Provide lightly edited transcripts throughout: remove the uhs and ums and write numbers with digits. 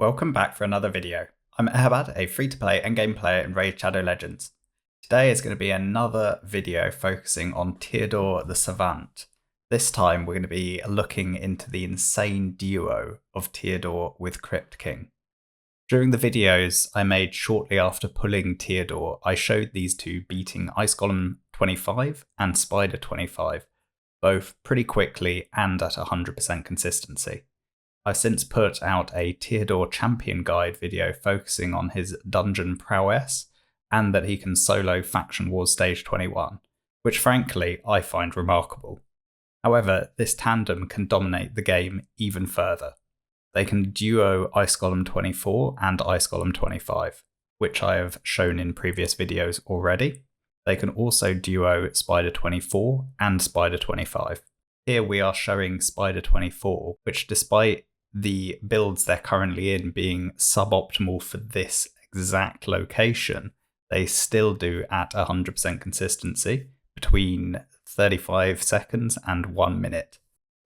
Welcome back for another video. I'm Eharbad, a free-to-play endgame player in Raid Shadow Legends. Today is going to be another video focusing on Teodor the Savant. This time we're going to be looking into the insane duo of Teodor with Crypt-King. During the videos I made shortly after pulling Teodor, I showed these two beating Ice Golem 25 and Spider 25, both pretty quickly and at 100% consistency. I've since put out a Teodor champion guide video focusing on his dungeon prowess and that he can solo Faction Wars Stage 21, which frankly I find remarkable. However, this tandem can dominate the game even further. They can duo Ice Golem 24 and Ice Golem 25, which I have shown in previous videos already. They can also duo Spider 24 and Spider 25. Here we are showing Spider 24, which despite the builds they're currently in being suboptimal for this exact location, they still do at 100% consistency between 35 seconds and 1 minute.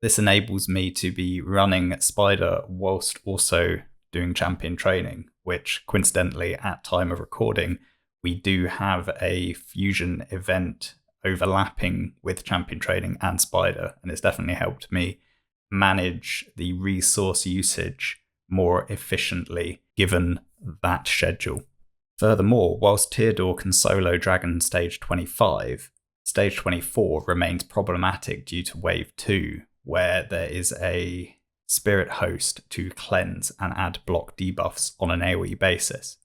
This enables me to be running Spider whilst also doing champion training, which coincidentally at time of recording, we do have a fusion event overlapping with champion training and Spider, and it's definitely helped me manage the resource usage more efficiently given that schedule. Furthermore, whilst Teodor can solo Dragon Stage 25, Stage 24 remains problematic due to Wave 2, where there is a Spirit Host to cleanse and add block debuffs on an AoE basis.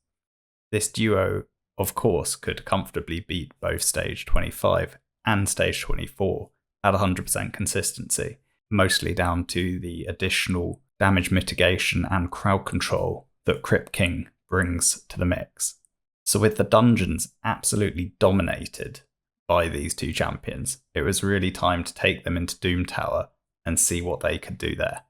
This duo, of course, could comfortably beat both Stage 25 and Stage 24 at 100% consistency, mostly down to the additional damage mitigation and crowd control that Crypt-King brings to the mix. So with the dungeons absolutely dominated by these two champions, it was really time to take them into Doom Tower and see what they could do there.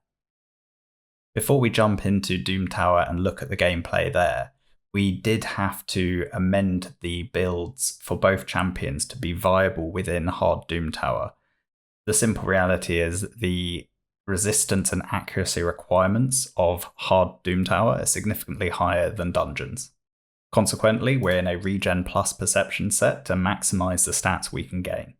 Before we jump into Doom Tower and look at the gameplay there, we did have to amend the builds for both champions to be viable within hard Doom Tower. The simple reality is the resistance and accuracy requirements of hard Doom Tower are significantly higher than dungeons. Consequently, we're in a regen plus perception set to maximize the stats we can gain.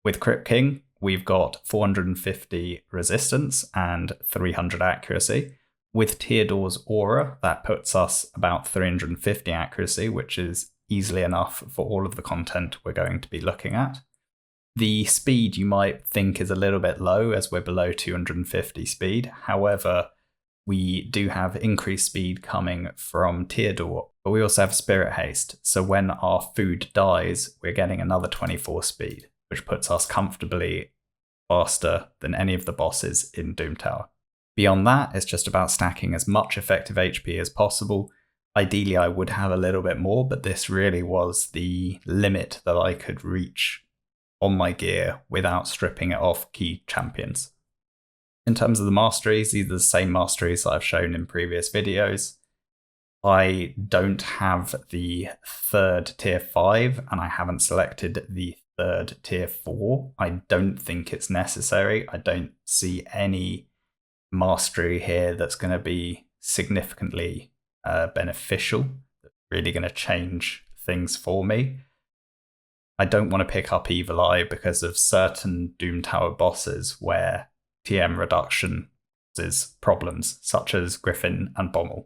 With Crypt-King, we've got 450 resistance and 300 accuracy. With Teodor's aura, that puts us about 350 accuracy, which is easily enough for all of the content we're going to be looking at. The speed you might think is a little bit low as we're below 250 speed. However, we do have increased speed coming from Teodor, but we also have Spirit Haste. So when our food dies, we're getting another 24 speed, which puts us comfortably faster than any of the bosses in Doom Tower. Beyond that, it's just about stacking as much effective HP as possible. Ideally, I would have a little bit more, but this really was the limit that I could reach on my gear without stripping it off key champions. In terms of the masteries, these are the same masteries that I've shown in previous videos. I don't have the third tier 5 and I haven't selected the third tier 4. I don't think it's necessary. I don't see any mastery here that's going to be significantly beneficial, that's really going to change things for me. I don't want to pick up Evil Eye because of certain Doom Tower bosses where TM reduction causes problems, such as Griffin and Bommel.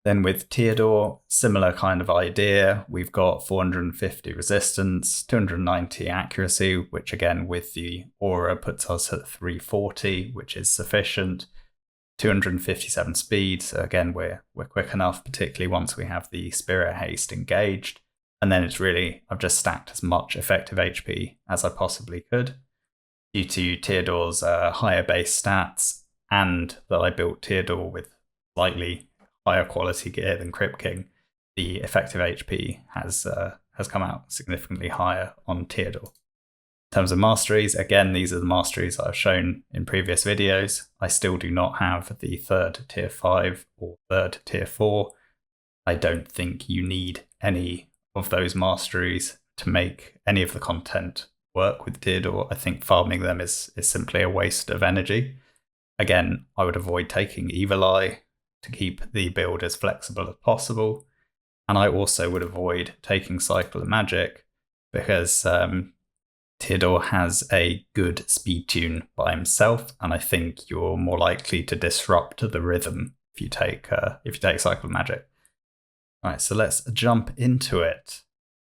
Then with Teodor, similar kind of idea. We've got 450 resistance, 290 accuracy, which again with the aura puts us at 340, which is sufficient. 257 speed, so again we're quick enough, particularly once we have the Spirit Haste engaged. And then it's really, I've just stacked as much effective HP as I possibly could. Due to Teodor's higher base stats, and that I built Teodor with slightly higher quality gear than Crypt-King, the effective HP has come out significantly higher on Teodor. In terms of masteries, again, these are the masteries that I've shown in previous videos. I still do not have the third tier 5 or third tier 4. I don't think you need any of those masteries to make any of the content work with Teodor. I think farming them is simply a waste of energy. Again, I would avoid taking Evil Eye to keep the build as flexible as possible. And I also would avoid taking Cycle of Magic because Teodor has a good speed tune by himself, and I think you're more likely to disrupt the rhythm if you take Cycle of Magic. All right, so let's jump into it.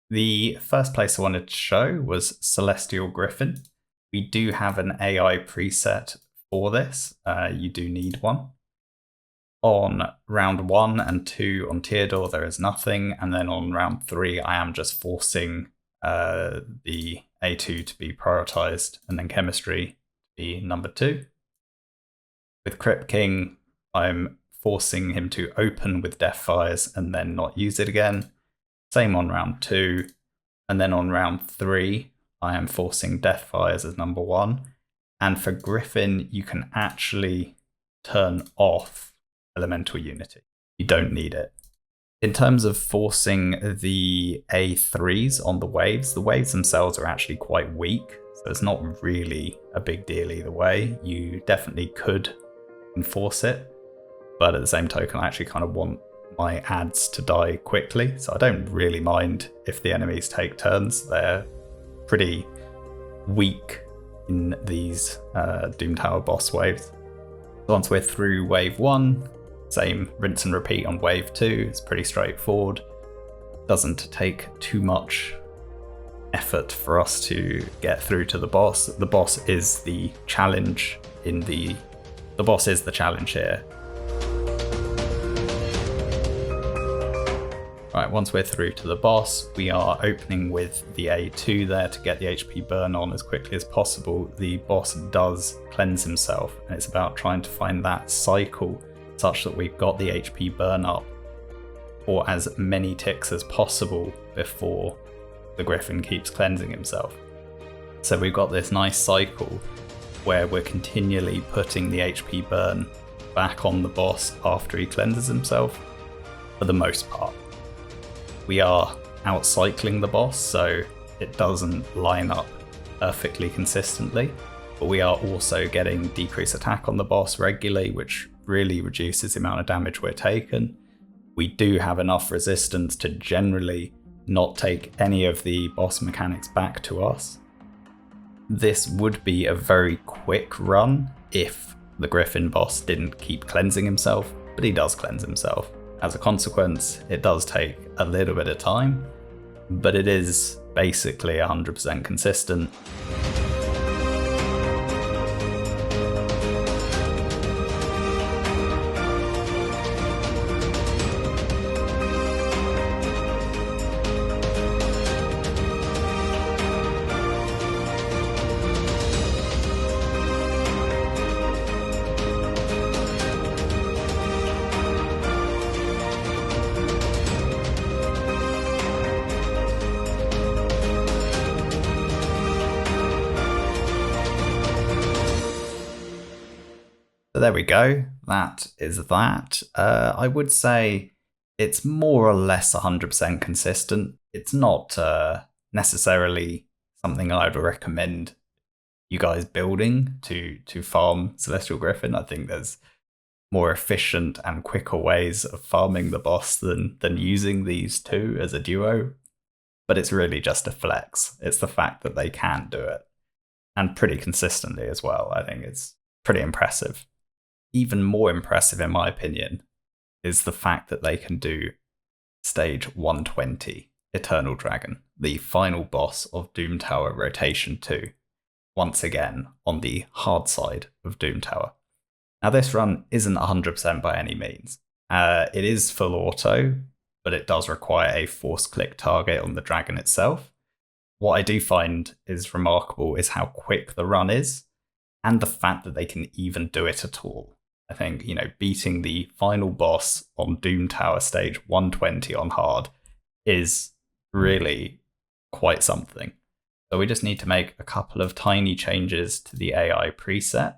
The first place I wanted to show was Celestial Griffin. We do have an AI preset for this. You do need one. On round 1 and 2 on Teodor, there is nothing, and then on round 3, I am just forcing the A2 to be prioritized, and then Chemistry to be number 2. With Crypt-King, I'm forcing him to open with Deathfires and then not use it again. Same on round 2, and then on round 3, I am forcing Deathfires as number 1. And for Griffin, you can actually turn off Elemental Unity. You don't need it. In terms of forcing the A3s on the waves themselves are actually quite weak, so it's not really a big deal either way. You definitely could enforce it, but at the same token, I actually kind of want my ads to die quickly, so I don't really mind if the enemies take turns. They're pretty weak in these Doom Tower boss waves. Once we're through wave 1, same rinse and repeat on wave 2. It's pretty straightforward. Doesn't take too much effort for us to get through to the boss. The boss is the challenge the boss is the challenge here. Right, once we're through to the boss, we are opening with the A2 there to get the HP burn on as quickly as possible. The boss does cleanse himself, and it's about trying to find that cycle such that we've got the HP burn up for as many ticks as possible before the Griffin keeps cleansing himself. So we've got this nice cycle where we're continually putting the HP burn back on the boss after he cleanses himself, for the most part. We are outcycling the boss, so it doesn't line up perfectly consistently, but we are also getting decreased attack on the boss regularly, which really reduces the amount of damage we're taking. We do have enough resistance to generally not take any of the boss mechanics back to us. This would be a very quick run if the Griffin boss didn't keep cleansing himself, but he does cleanse himself. As a consequence, it does take a little bit of time, but it is basically 100% consistent. So there we go, that is that. I would say it's more or less 100% consistent. It's not necessarily something I'd recommend you guys building to farm Celestial Griffin. I think there's more efficient and quicker ways of farming the boss than using these two as a duo. But it's really just a flex. It's the fact that they can do it, and pretty consistently as well. I think it's pretty impressive. Even more impressive, in my opinion, is the fact that they can do stage 120, Eternal Dragon, the final boss of Doom Tower Rotation 2, once again on the hard side of Doom Tower. Now this run isn't 100% by any means. It is full auto, but it does require a force click target on the dragon itself. What I do find is remarkable is how quick the run is, and the fact that they can even do it at all. I think, beating the final boss on Doom Tower stage 120 on hard is really quite something. So we just need to make a couple of tiny changes to the AI preset.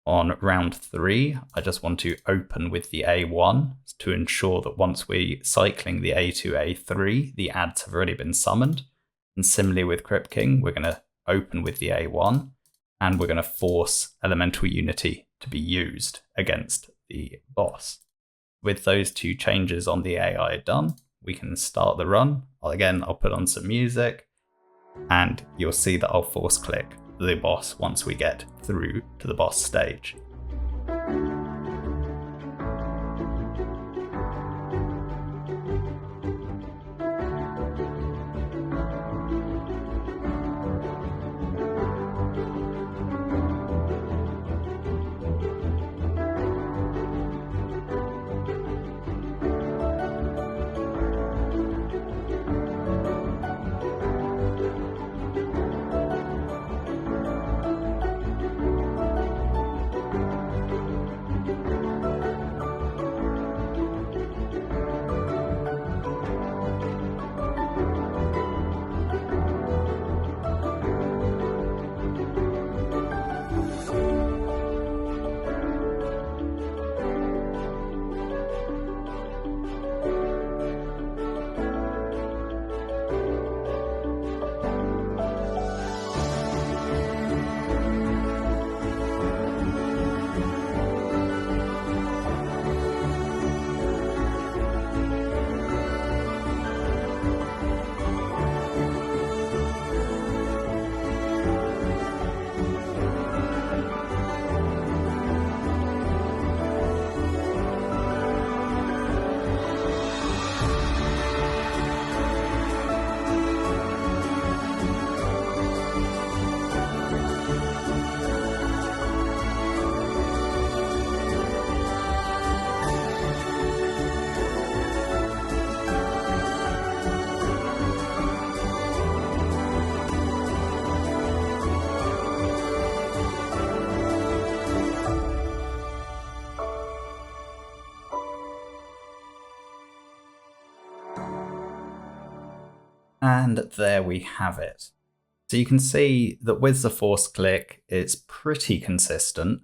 On round 3, I just want to open with the A1 to ensure that once we're cycling the A2, A3, the ads have already been summoned. And similarly with Crypt-King, we're going to open with the A1, and we're going to force Elemental Unity to be used against the boss. With those two changes on the AI done, we can start the run. Again, I'll put on some music, and you'll see that I'll force click the boss once we get through to the boss stage. And there we have it. So you can see that with the force click, it's pretty consistent.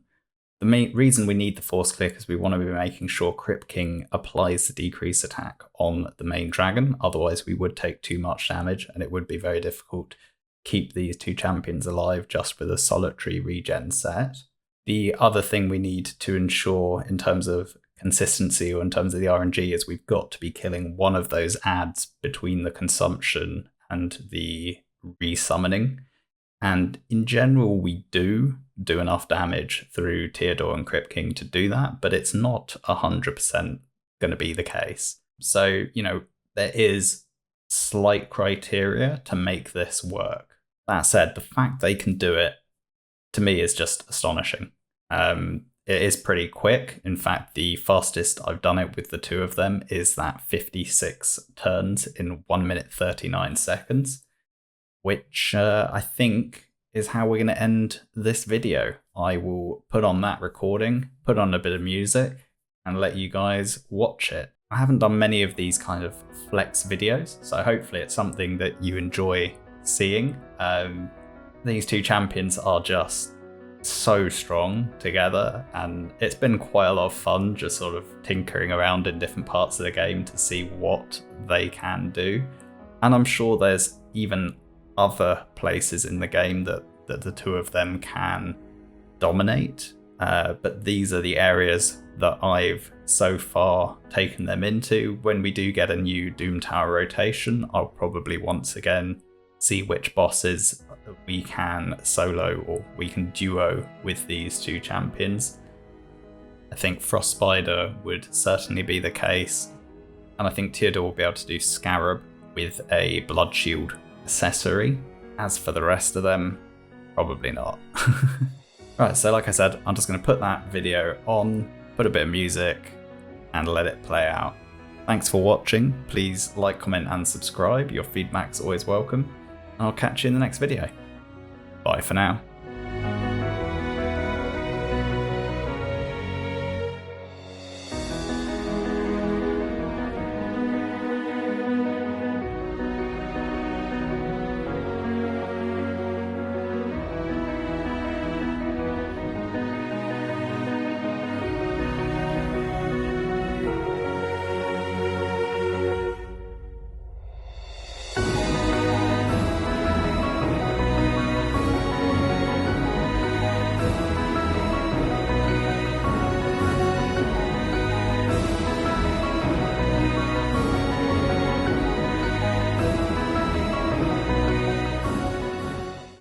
The main reason we need the force click is we want to be making sure Crypt-King applies the decrease attack on the main dragon. Otherwise we would take too much damage and it would be very difficult to keep these two champions alive just with a solitary regen set. The other thing we need to ensure in terms of consistency or in terms of the RNG is we've got to be killing one of those adds between the consumption and the resummoning. And in general, we do enough damage through Teodor and Crypt-King to do that, but it's not 100% going to be the case. So, there is slight criteria to make this work. That said, the fact they can do it, to me, is just astonishing. It is pretty quick. In fact, the fastest I've done it with the two of them is that 56 turns in 1 minute 39 seconds, which I think is how we're going to end this video. I will put on that recording, put on a bit of music, and let you guys watch it. I haven't done many of these kind of flex videos, so hopefully it's something that you enjoy seeing. These two champions are just so strong together, and it's been quite a lot of fun just sort of tinkering around in different parts of the game to see what they can do. And I'm sure there's even other places in the game that the two of them can dominate, but these are the areas that I've so far taken them into. When we do get a new Doom Tower rotation, I'll probably once again see which bosses we can solo or we can duo with these two champions. I think Frost Spider would certainly be the case, and I think Teodor will be able to do Scarab with a Blood Shield accessory. As for the rest of them, probably not. Right, so like I said, I'm just going to put that video on, put a bit of music, and let it play out. Thanks for watching. Please like, comment, and subscribe. Your feedback's always welcome. I'll catch you in the next video. Bye for now.